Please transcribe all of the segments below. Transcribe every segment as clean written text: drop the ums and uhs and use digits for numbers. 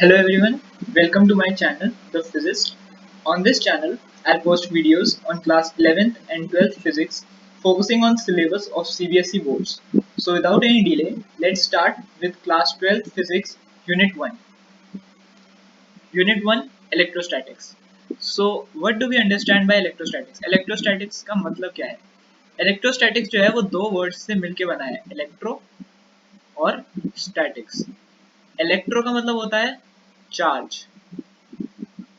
Hello everyone, welcome to my channel, The Physicist. On this channel, I'll post videos on class 11th and 12th physics focusing on syllabus of CBSE boards. So without any delay, let's start with class 12th physics unit 1. Unit 1 electrostatics. So what do we understand by electrostatics? Electrostatics का मतलब क्या है? Electrostatics जो है वो दो words से मिलके बना है, electro और statics. इलेक्ट्रो का मतलब होता है चार्ज,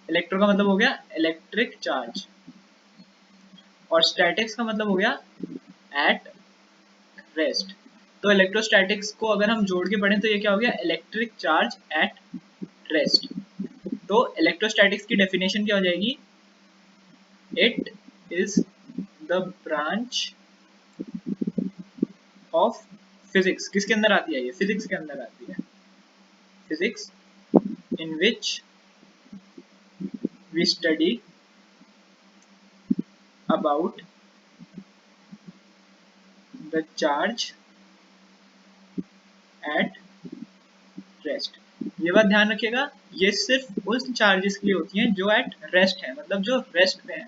इलेक्ट्रो का मतलब हो गया इलेक्ट्रिक चार्ज, और स्टैटिक्स का मतलब हो गया एट रेस्ट. तो इलेक्ट्रोस्टैटिक्स को अगर हम जोड़ के पढ़ें तो ये क्या हो गया, इलेक्ट्रिक चार्ज एट रेस्ट. तो इलेक्ट्रोस्टैटिक्स की डेफिनेशन क्या हो जाएगी, it is the branch of physics. किसके अंदर आती है ये, फिजिक्स के अंदर आती है. Physics in which we study about the charge at rest. ये बात ध्यान रखिएगा, ये सिर्फ उस चार्जेस के लिए होती हैं जो एट रेस्ट है, मतलब जो रेस्ट पे है.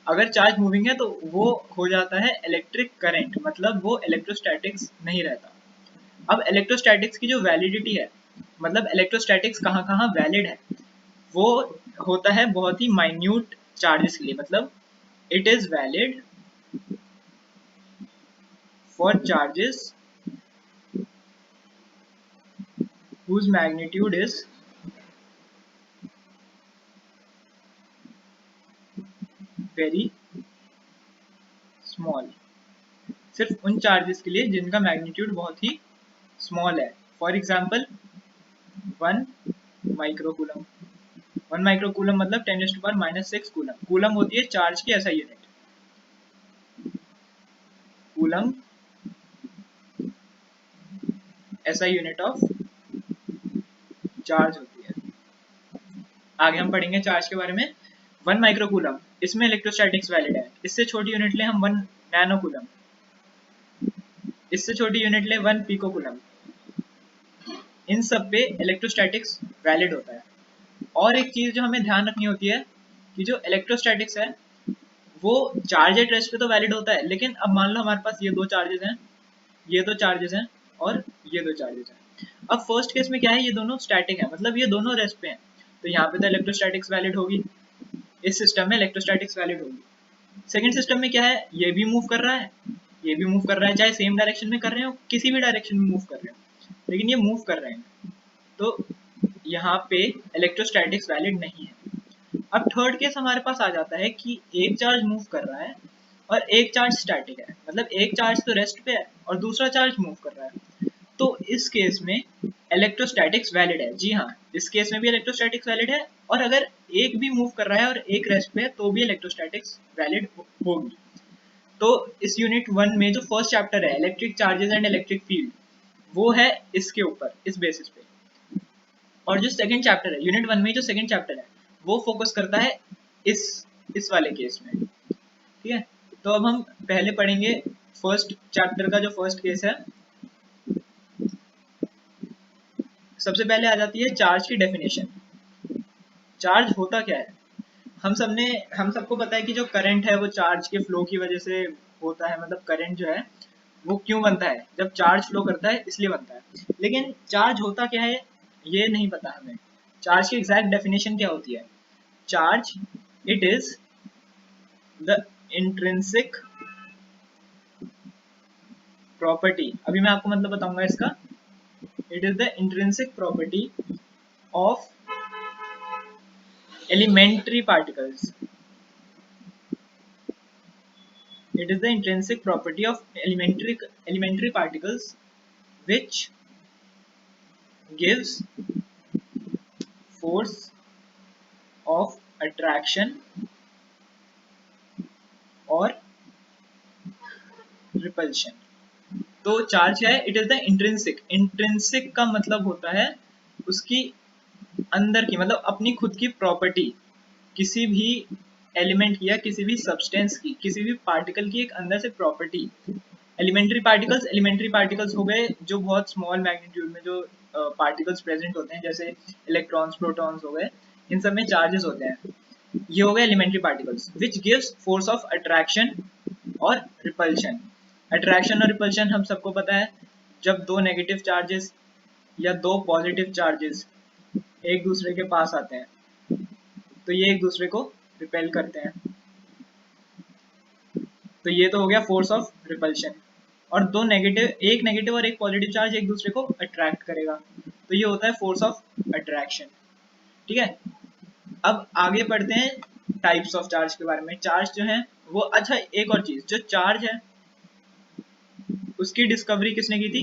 अगर चार्ज मूविंग है तो वो हो जाता है इलेक्ट्रिक करंट, मतलब वो इलेक्ट्रोस्टैटिक्स नहीं रहता. अब इलेक्ट्रोस्टैटिक्स की जो वैलिडिटी है, मतलब इलेक्ट्रोस्टैटिक्स कहाँ कहाँ वैलिड है, वो होता है बहुत ही माइन्यूट चार्जेस के लिए. मतलब it is valid for charges whose magnitude is very small. सिर्फ उन चार्जेस के लिए जिनका मैग्नीट्यूड बहुत ही स्मॉल है. For example 1 microcoulomb. 1 माइक्रोकूलम मतलब 10⁻⁻6 कूलम. कूलम होती है चार्ज की ऐसा यूनिट. कूलम ऐसा यूनिट ऑफ चार्ज होती है. आगे हम पढ़ेंगे चार्ज के बारे में. 1 माइक्रोकूलम, इसमें इलेक्ट्रोस्टैटिक्स वैलिड है. इससे छोटी यूनिट ले हम 1 नैनोकूलम, इससे छोटी यूनिट ले 1 पिकोकूलम. इन सब पे इलेक्ट्रोस्टैटिक्स वैलिड होता है. और एक चीज जो हमें ध्यान रखनी होती है कि जो इलेक्ट्रोस्टैटिक्स है वो चार्ज एट रेस्ट पे तो वैलिड होता है, लेकिन अब मान लो हमारे पास ये दो चार्जेस हैं, ये दो चार्जेस हैं और ये दो चार्जेस हैं. अब फर्स्ट केस में क्या है, ये दोनों स्टैटिक है, मतलब ये दोनों रेस्ट पे हैं, तो यहाँ पे तो इलेक्ट्रोस्टैटिक्स वैलिड होगी. इस सिस्टम में इलेक्ट्रोस्टैटिक्स वैलिड होगी. सेकंड सिस्टम में क्या है, ये भी मूव कर रहा है, ये भी मूव कर रहा है, चाहे सेम डायरेक्शन में कर रहे हो, किसी भी डायरेक्शन में मूव कर रहे हो, लेकिन ये मूव कर रहे हैं, तो यहाँ पे इलेक्ट्रोस्टैटिक्स वैलिड नहीं है. अब थर्ड केस हमारे पास आ जाता है कि एक चार्ज मूव कर रहा है और एक चार्ज स्टैटिक है, मतलब एक चार्ज तो रेस्ट पे है और दूसरा चार्ज मूव कर रहा है. तो इस केस में इलेक्ट्रोस्टैटिक्स वैलिड है. जी हाँ, इस केस में भी इलेक्ट्रोस्टैटिक्स वैलिड है, और अगर एक भी मूव कर रहा है और एक रेस्ट पे है तो भी इलेक्ट्रोस्टैटिक्स वैलिड होगी. तो इस यूनिट 1 में जो फर्स्ट चैप्टर है electric charges and electric field, वो है इसके ऊपर, इस बेसिस पे. और जो सेकंड चैप्टर है यूनिट 1 में, जो सेकंड चैप्टर है वो फोकस करता है इस वाले केस में. ठीक है, तो अब हम पहले पढ़ेंगे फर्स्ट चैप्टर का जो फर्स्ट केस है. सबसे पहले आ जाती है चार्ज की डेफिनेशन. चार्ज होता क्या है, हम सबको पता है कि जो करंट है वो चार्ज के फ्लो की वजह से होता है, मतलब करंट जो है वो क्यों बनता है, जब चार्ज फ्लो करता है इसलिए बनता है. लेकिन चार्ज होता क्या है ये नहीं पता हमें. चार्ज की एग्जैक्ट डेफिनेशन क्या होती है. Charge it is the intrinsic property. अभी मैं आपको मतलब बताऊंगा इसका. It is the intrinsic property of elementary particles. It is the intrinsic property of elementary particles which gives force of attraction और repulsion. तो चार्ज है, it is the intrinsic. Intrinsic का मतलब होता है उसकी अंदर की, मतलब अपनी खुद की प्रॉपर्टी, किसी भी एलिमेंट की या किसी भी सब्सटेंस की, किसी भी पार्टिकल की एक अंदर से प्रॉपर्टी एलिमेंट्री पार्टिकल्स हो गए जो बहुत स्मॉल मैग्नीट्यूड में जो पार्टिकल्स प्रेजेंट होते हैं, जैसे इलेक्ट्रॉन्स, प्रोटॉन्स हो गए, इन सब में चार्जेस होते हैं। ये हो गए elementary particles which gives force of attraction और रिपल्शन। अट्रैक्शन और रिपल्शन हम सबको पता है, जब दो नेगेटिव चार्जेस या दो पॉजिटिव चार्जेस एक दूसरे के पास आते हैं तो ये एक दूसरे को रिपेल करते हैं। तो ये तो हो गया फोर्स ऑफ रिपल्शन। और एक नेगेटिव और एक पॉजिटिव चार्ज एक दूसरे को अट्रैक्ट करेगा, तो ये होता है फोर्स ऑफ अट्रैक्शन। ठीक है, अब आगे पढ़ते हैं टाइप्स ऑफ चार्ज के बारे में। चार्ज जो है वो, अच्छा एक और चीज, जो चार्ज है उसकी डिस्कवरी किसने की थी?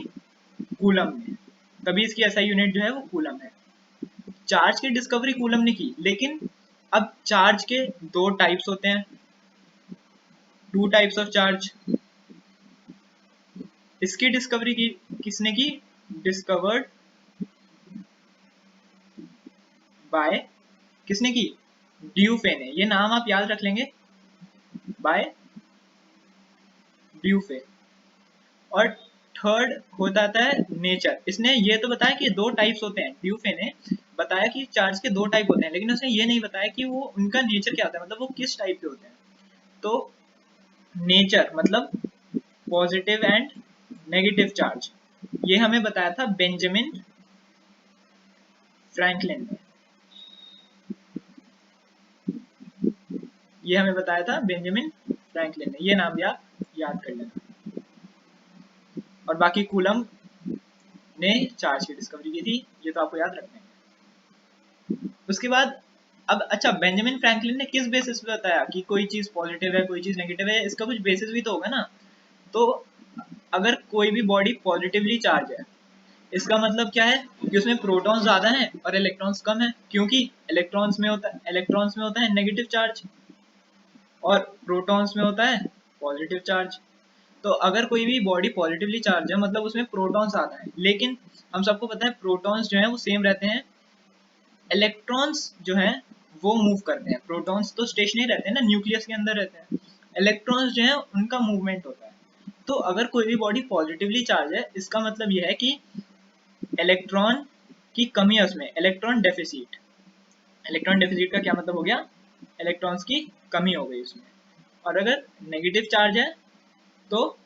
कूलम ने। तभी इसकी एसआई यूनिट जो है वो कूलम है। चार्ज की डिस्कवरी कूलम ने की, लेकिन अब चार्ज के दो टाइप्स होते हैं, टू टाइप्स ऑफ चार्ज। इसकी डिस्कवरी की किसने की? डिस्कवर्ड बाय, किसने की? ड्यूफे ने। ये नाम आप याद रख लेंगे, बाय ड्यूफे। और थर्ड हो जाता है नेचर। इसने ये तो बताया कि दो टाइप्स होते हैं, ड्यूफे ने बताया कि चार्ज के दो टाइप होते हैं, लेकिन उसने ये नहीं बताया कि वो उनका नेचर क्या होता है, मतलब वो किस टाइप के होते हैं। तो नेचर मतलब पॉजिटिव एंड नेगेटिव चार्ज, ये हमें बताया था बेंजामिन फ्रैंकलिन ने। ये हमें बताया था बेंजामिन फ्रैंकलिन ने, ये नाम भी आप याद कर लेना। और बाकी कूलम ने चार्ज की डिस्कवरी की थी, ये तो आपको याद रखना है। उसके बाद अब अच्छा, बेंजामिन फ्रैंकलिन ने किस बेसिस पे बताया कि कोई चीज पॉजिटिव है कोई चीज नेगेटिव है? इसका कुछ बेसिस भी तो होगा ना। तो अगर कोई भी बॉडी पॉजिटिवली चार्ज है, इसका मतलब क्या है कि उसमें प्रोटॉन्स ज्यादा हैं और इलेक्ट्रॉन्स कम है, क्योंकि इलेक्ट्रॉन्स में होता है नेगेटिव चार्ज और प्रोटॉन्स में होता है पॉजिटिव चार्ज। तो अगर कोई भी बॉडी पॉजिटिवली चार्ज है मतलब उसमें प्रोटॉन्स ज्यादा है, लेकिन हम सबको पता है प्रोटॉन्स जो है वो सेम रहते हैं, इलेक्ट्रॉन्स जो हैं वो मूव करते हैं। प्रोटॉन्स तो स्टेशनरी रहते हैं ना, न्यूक्लियस के अंदर रहते हैं। इलेक्ट्रॉन्स जो है उनका मूवमेंट होता है। तो अगर कोई भी बॉडी पॉजिटिवली चार्ज है, इसका मतलब यह है कि इलेक्ट्रॉन की कमी है उसमें, इलेक्ट्रॉन डेफिसिट। इलेक्ट्रॉन डेफिसिट का क्या मतलब हो गया? इलेक्ट्रॉन्स की कमी हो गई उसमें। और अगर नेगेटिव चार्ज है तो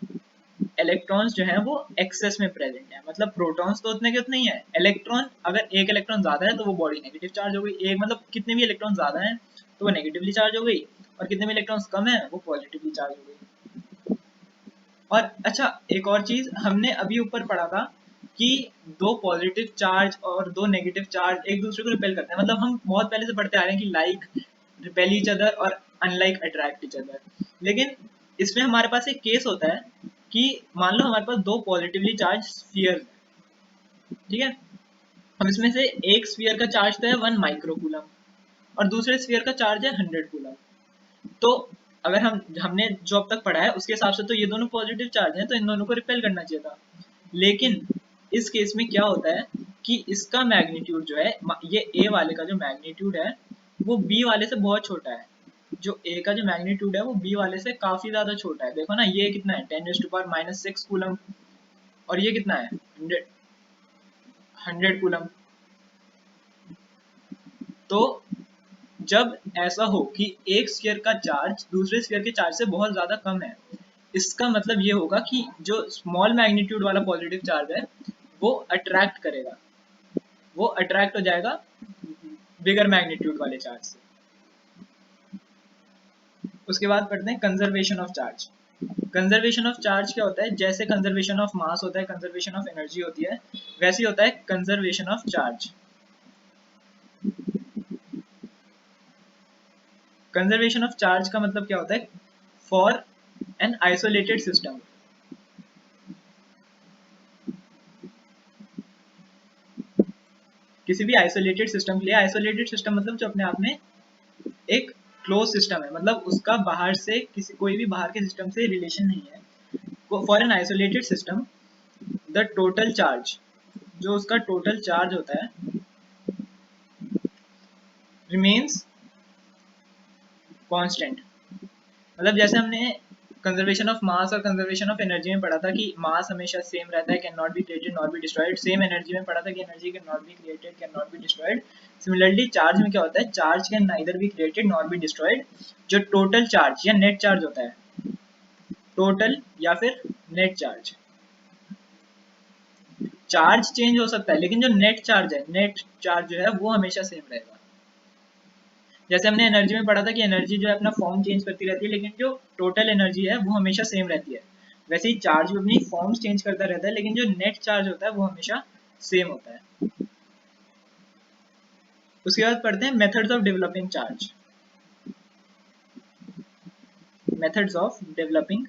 इलेक्ट्रॉन्स जो है वो एक्सेस में प्रेजेंट है, मतलब प्रोटॉन्स तो उतने के उतने ही है। इलेक्ट्रॉन, अगर एक इलेक्ट्रॉन ज्यादा है तो वो बॉडी नेगेटिव चार्ज हो गई, एक मतलब कितने भी इलेक्ट्रॉन ज्यादा है तो वो नेगेटिवली चार्ज हो गई, और कितने भी इलेक्ट्रॉन्स कम है वो पॉजिटिवली चार्ज हो गई। और अच्छा एक और चीज हमने अभी ऊपर पढ़ा था कि दो पॉजिटिव चार्ज और दो नेगेटिव चार्ज एक दूसरे को रिपेल करते हैं, मतलब हम बहुत पहले से पढ़ते आ रहे हैं कि लाइक रिपेल ईच अदर और अनलाइक अट्रैक्ट ईच अदर। लेकिन इसमें हमारे पास एक केस होता है कि मान लो हमारे पास दो पॉजिटिवली चार्ज स्फीयर है, ठीक है। हम इसमें से एक स्फीयर का चार्ज तो है 1 माइक्रोकूलम और दूसरे स्फीयर का चार्ज है 100 कूलम। तो अगर हमने जो अब तक पढ़ा है उसके हिसाब से तो ये दोनों पॉजिटिव चार्ज हैं, तो इन दोनों को रिपेल करना चाहिए था। लेकिन इस केस में क्या होता है कि इसका मैग्नीट्यूड जो है, ये ए वाले का जो मैग्नीट्यूड है वो बी वाले से बहुत छोटा है। जो ए का जो मैग्नीट्यूड है वो बी वाले से काफी ज्यादा छोटा है। देखो ना, ये कितना है, 10⁻⁻6 कूलम, और ये कितना है, 100 कूलम। तो जब ऐसा हो कि एक स्फीयर का चार्ज दूसरे स्फीयर के चार्ज से बहुत ज्यादा कम है, इसका मतलब ये होगा कि जो स्मॉल मैग्नीट्यूड वाला पॉजिटिव चार्ज है वो अट्रैक्ट करेगा, वो अट्रैक्ट हो जाएगा बिगर मैग्नीट्यूड वाले चार्ज से। उसके बाद पढ़ते हैं conservation of charge. Conservation of charge क्या होता है? जैसे कंजर्वेशन ऑफ मास होता है, कंजर्वेशन ऑफ एनर्जी होती है, वैसे ही होता है conservation of charge. Conservation of charge का मतलब क्या होता है? फॉर एन आइसोलेटेड सिस्टम, किसी भी आइसोलेटेड सिस्टम के लिए, आइसोलेटेड सिस्टम मतलब जो अपने आप में एक क्लोज सिस्टम है, मतलब उसका बाहर से किसी कोई भी बाहर के सिस्टम से रिलेशन नहीं है। For an isolated system the total charge, जो उसका टोटल चार्ज होता है, रिमेन्स कांस्टेंट। मतलब जैसे हमने कंजर्वेशन ऑफ मास और कंजर्वेशन ऑफ एनर्जी में पढ़ा था कि मास हमेशा सेम रहता है, can not be created not be destroyed. Same energy में पढ़ा था कि energy can not be created can not be destroyed. Similarly charge में क्या होता है, charge can neither be created not be destroyed. जो टोटल चार्ज या नेट चार्ज होता है, टोटल या फिर नेट चार्ज, चार्ज चेंज हो सकता है लेकिन जो नेट चार्ज है, नेट चार्ज जो है वो हमेशा सेम रहेगा। जैसे हमने एनर्जी में पढ़ा था कि एनर्जी जो है अपना फॉर्म चेंज करती रहती है लेकिन जो टोटल एनर्जी है वो हमेशा सेम रहती है, वैसे ही चार्ज भी अपनी फॉर्म्स चेंज करता रहता है लेकिन जो नेट चार्ज होता है वो हमेशा सेम होता है। उसके बाद पढ़ते हैं methods of developing charge. Methods of developing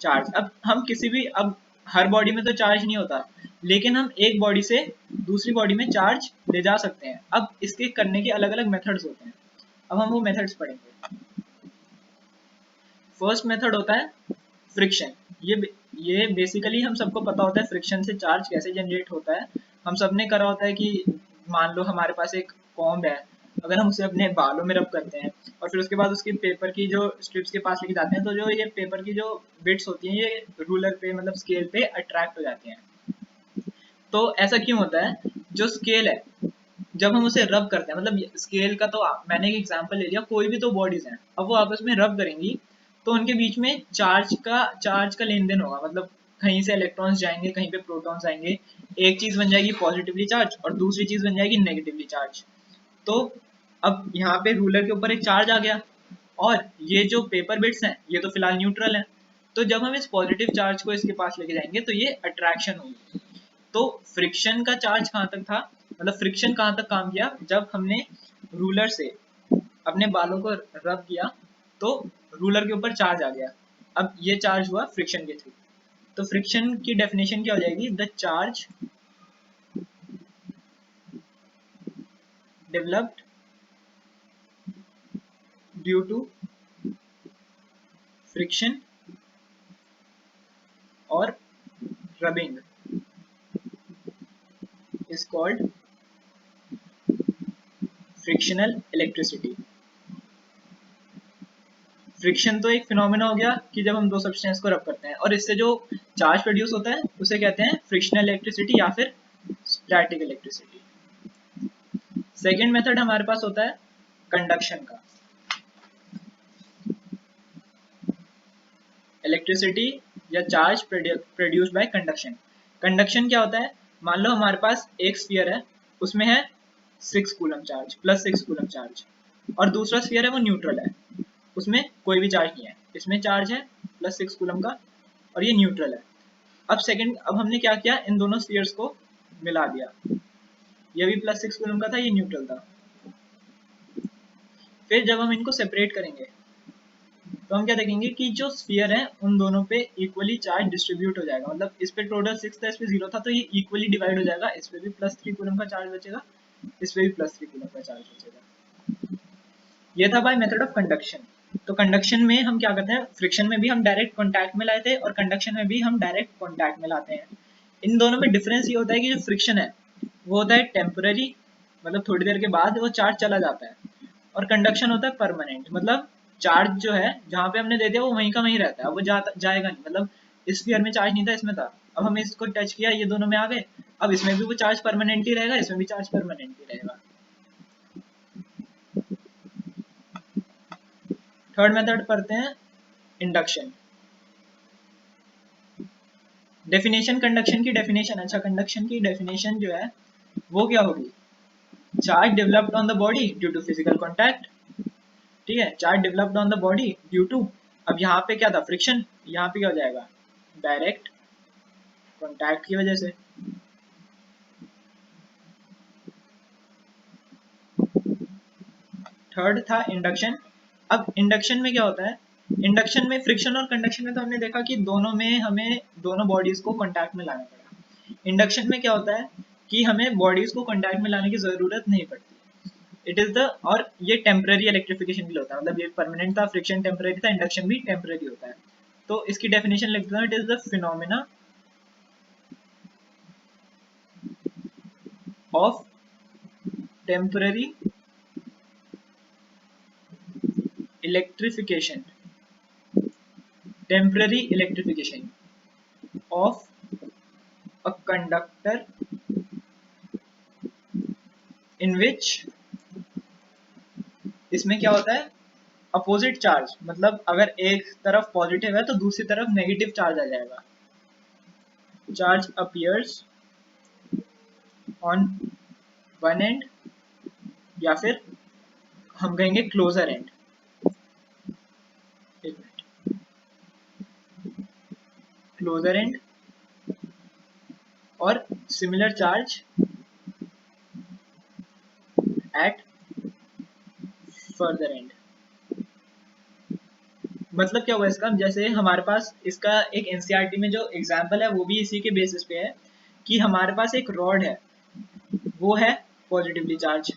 charge. अब हम किसी भी, अब हर बॉडी में तो चार्ज नहीं होता लेकिन हम एक बॉडी से दूसरी बॉडी में चार्ज ले जा सकते हैं। अब इसके करने के अलग अलग मेथड्स होते हैं, अब हम वो मेथड्स पढ़ेंगे। फर्स्ट मेथड होता है फ्रिक्शन। ये बेसिकली हम सबको पता होता है फ्रिक्शन से चार्ज कैसे जनरेट होता है। हम सब ने करा होता है कि मान लो हमारे पास एक कॉम्ब है, अगर हम उसे अपने बालों में रब करते हैं और फिर उसके बाद उसकी पेपर की जो स्ट्रिप्स के पास लेके जाते हैं तो जो ये पेपर की जो बिट्स होती हैं ये रूलर पे मतलब स्केल पे अट्रैक्ट हो जाती हैं। तो ऐसा क्यों होता है, जो स्केल है जब हम उसे रब करते हैं, मतलब स्केल का तो मैंने एक एग्जांपल ले लिया, कोई भी दो बॉडीज हैं अब वो आपस में रब करेंगी तो उनके बीच में चार्ज का लेन देन होगा, मतलब कहीं से इलेक्ट्रॉन्स जाएंगे कहीं पे प्रोटॉन्स आएंगे, एक चीज बन जाएगी पॉजिटिवली चार्ज और दूसरी चीज बन जाएगी नेगेटिवली चार्ज। तो अब यहाँ पे रूलर के ऊपर एक चार्ज आ गया और ये जो पेपर बिट्स हैं ये तो फिलहाल न्यूट्रल हैं, तो जब हम इस पॉजिटिव चार्ज को इसके पास लेके जाएंगे तो ये अट्रैक्शन होगी। तो फ्रिक्शन का चार्ज कहाँ तक था, मतलब फ्रिक्शन कहाँ तक काम किया, जब हमने रूलर से अपने बालों को रब किया तो रूलर के ऊपर चार्ज आ गया, अब ये चार्ज हुआ फ्रिक्शन के थ्रू। तो फ्रिक्शन की डेफिनेशन क्या हो जाएगी, the charge developed due to friction और rubbing is called frictional electricity। Friction तो एक फिनोमेना हो गया कि जब हम दो सब्सटेंस को रब करते हैं और इससे जो चार्ज प्रोड्यूस होता है उसे कहते हैं फ्रिक्शनल इलेक्ट्रिसिटी या फिर स्टैटिक इलेक्ट्रिसिटी। सेकेंड मेथड हमारे पास होता है कंडक्शन का। इलेक्ट्रिसिटी या charge produced by conduction. Conduction क्या होता है, मान लो हमारे पास एक स्फीयर है उसमें है 6 coulomb charge plus 6 coulomb charge और दूसरा स्फीयर है वो न्यूट्रल है, उसमें कोई भी चार्ज नहीं है, इसमें चार्ज है प्लस 6 कूलम का और ये न्यूट्रल है। अब हमने क्या किया, इन दोनों स्फीयर्स को मिला दिया, ये भी प्लस 6 कूलम का था ये न्यूट्रल था। फिर जब हम इनको सेपरेट करेंगे तो हम क्या देखेंगे कि जो स्फीयर है उन दोनों पे इक्वली चार्ज डिस्ट्रीब्यूट हो जाएगा, मतलब इस पे टोटल 6 था इस पे 0 था तो ये इक्वली डिवाइड हो जाएगा, इस पे भी प्लस 3 कूलम का चार्ज बचेगा इस पे भी प्लस 3 कूलम का चार्ज बचेगा। ये था बाय मेथड ऑफ कंडक्शन। तो कंडक्शन में हम क्या करते हैं, फ्रिक्शन में भी हम डायरेक्ट कॉन्टैक्ट में लाए थे और कंडक्शन में भी हम डायरेक्ट कॉन्टैक्ट में लाते हैं। इन दोनों में डिफरेंस ये होता है कि जो फ्रिक्शन है वो होता है टेम्पररी, मतलब थोड़ी देर के बाद वो चार्ज चला जाता है, और कंडक्शन होता है परमानेंट, मतलब चार्ज जो है जहाँ पे हमने दे दिया वो वहीं का वहीं रहता है, वो जाएगा नहीं, मतलब इस स्फीयर में चार्ज नहीं था इसमें था, अब हमने इसको टच किया ये दोनों में आ गए, अब इसमें भी वो चार्ज परमानेंट ही रहेगा इसमें भी चार्ज परमानेंट ही रहेगा। थर्ड मेथड पढ़ते हैं इंडक्शन। डेफिनेशन, कंडक्शन की डेफिनेशन, अच्छा कंडक्शन की डेफिनेशन जो है वो क्या होगी, charge developed on the body due to physical contact, ठीक है, charge developed on the body due to, अब यहाँ पे क्या था फ्रिक्शन, यहाँ पे क्या हो जाएगा डायरेक्ट कॉन्टैक्ट की वजह से। थर्ड था इंडक्शन। अब इंडक्शन में क्या होता है, इंडक्शन में फ्रिक्शन और कंडक्शन में तो हमने देखा कि दोनों में हमें दोनों बॉडीज को कॉन्टैक्ट में लाना पड़ा, इंडक्शन में क्या होता है कि हमें बॉडीज को कॉन्टैक्ट में लाने की जरूरत नहीं पड़ती, इट इज द, और ये टेम्पररी इलेक्ट्रिफिकेशन के लिए होता है, मतलब ये परमानेंट था, फ्रिक्शन टेम्पररी था, इंडक्शन भी टेम्पररी होता है। तो इसकी डेफिनेशन लिख देता हूं, it is the phenomena of temporary electrification temporary electrification of a conductor in which, इसमें क्या होता है, अपोजिट चार्ज, मतलब अगर एक तरफ पॉजिटिव है तो दूसरी तरफ नेगेटिव चार्ज आ जाएगा। Charge appears on one and, या फिर हम कहेंगे क्लोजर एंड, एक मिनट, क्लोजर एंड और similar charge at further and. मतलब क्या हुआ इसका, जैसे हमारे पास इसका एक एनसीईआरटी में जो एग्जाम्पल है वो भी इसी के बेसिस पे है कि हमारे पास एक रॉड है, वो है पॉजिटिवली चार्ज,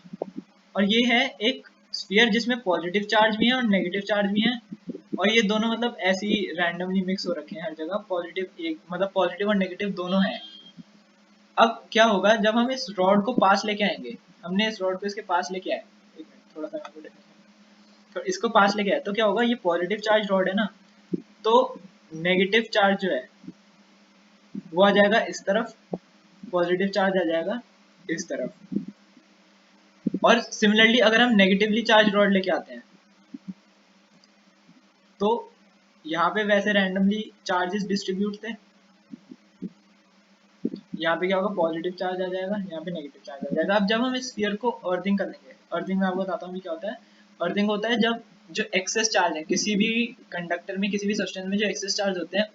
और ये है एक स्फीयर जिसमें पॉजिटिव चार्ज भी है और नेगेटिव चार्ज भी है, और ये दोनों मतलब ऐसे ही रैंडमली मिक्स हो रखे हैं हर जगह, पॉजिटिव एक मतलब पॉजिटिव और नेगेटिव दोनों हैं। अब क्या होगा जब हम इस रॉड को पास लेके आएंगे, हमने इस रॉड को इसके पास लेके आए, एक मिनट थोड़ा सा तो इसको पास लेके आए तो क्या होगा, ये पॉजिटिव चार्ज रॉड है ना, तो नेगेटिव चार्ज जो है वो आ जाएगा इस तरफ, पॉजिटिव चार्ज आ जाएगा इस तरफ। और सिमिलरली अगर हम नेगेटिवली चार्ज रॉड लेके आते हैं तो यहाँ पे वैसे रैंडमली चार्जेस डिस्ट्रीब्यूट थे, यहाँ पे क्या होगा, पॉजिटिव चार्ज आ जाएगा, यहाँ पे नेगेटिव चार्ज आ जाएगा। अब जब हम इस स्फीयर को अर्थिंग कर लेंगे, अर्थिंग में आपको बताता हूँ क्या होता है। अर्थिंग होता है जब जो एक्सेस चार्ज है किसी भी कंडक्टर में, किसी भी सब्सटेंस में जो एक्सेस चार्ज होते हैं,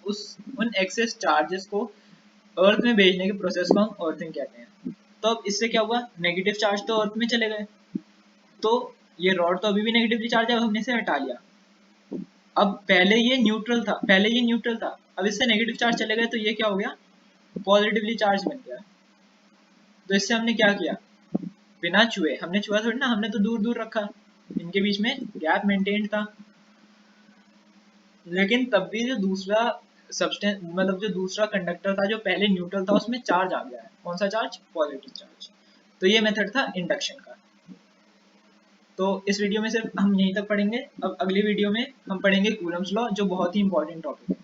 उन एक्सेस चार्जेस को अर्थ में भेजने के प्रोसेस को हम अर्थिंग कहते हैं। तो अब इससे क्या हुआ, नेगेटिव चार्ज तो अर्थ में चले गए, तो ये रॉड तो अभी भी नेगेटिवली चार्ज है, अब हमने इसे हटा लिया। अब पहले ये न्यूट्रल था, अब इससे नेगेटिव चार्ज चले गए, तो ये क्या हो गया, पॉजिटिवली चार्ज बन गया। तो इससे हमने क्या किया, बिना छुए, हमने छुआ थोड़ी ना, हमने तो दूर दूर रखा, इनके बीच में गैप मेंटेन था, लेकिन तब भी जो दूसरा सब्सटेंस मतलब जो दूसरा कंडक्टर था जो पहले न्यूट्रल था, उसमें चार्ज आ गया है। कौन सा चार्ज, पॉजिटिव चार्ज। तो ये मेथड था इंडक्शन का। तो इस वीडियो में सिर्फ हम यहीं तक पढ़ेंगे, अब अगली वीडियो में हम पढ़ेंगे कूलम्स लॉ, जो बहुत ही इंपॉर्टेंट टॉपिक है।